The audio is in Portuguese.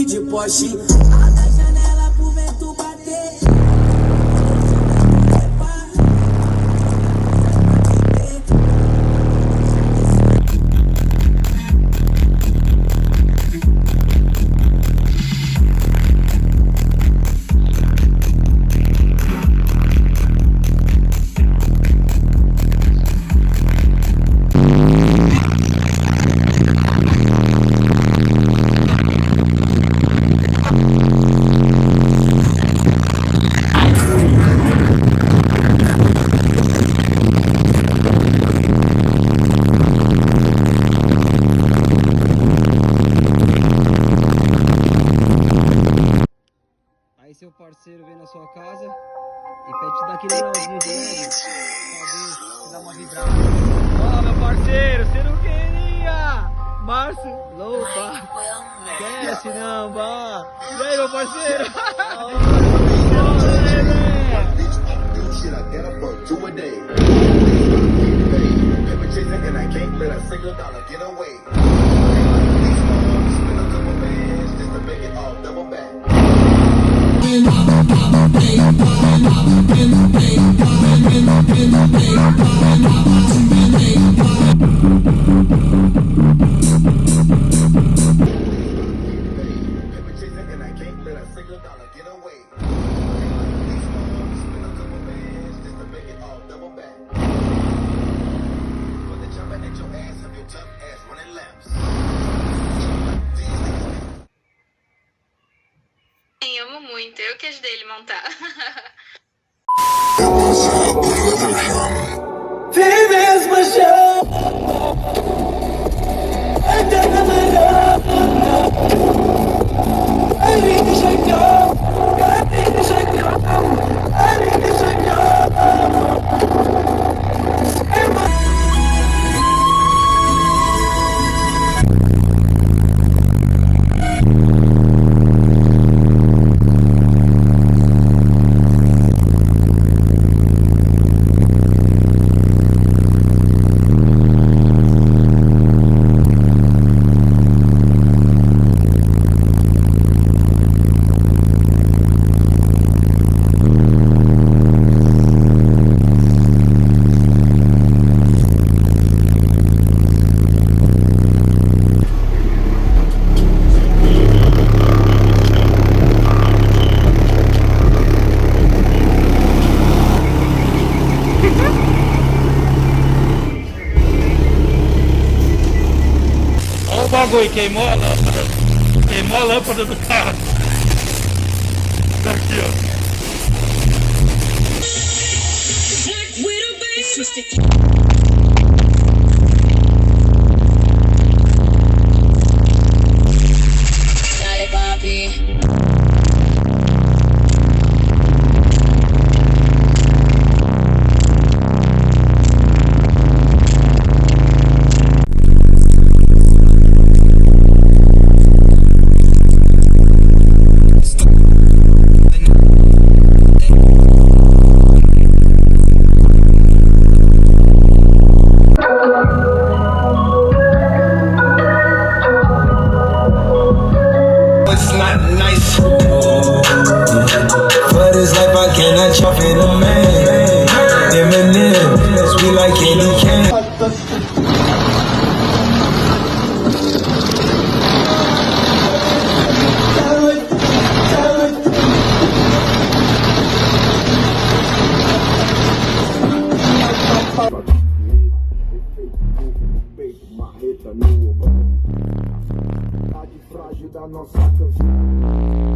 De Porsche, a janela pro vento bater. Aí seu parceiro vem na sua casa e pede te dar aquele grauzinho de leve, talvez te dar uma vibrada. Ó, meu parceiro, você não queria! Márcio, loupa! Esquece não, vá! E aí, meu parceiro? Amo muito, eu que ajudei ele a montar. Vives paixão, eterna melhor. Ali que chegou, ali que chegou, ali que chegou. Olha o bagulho, queimou a lâmpada. Queimou a lâmpada do carro. Daqui, ó. Dale, papi. Frágil da nossa canção.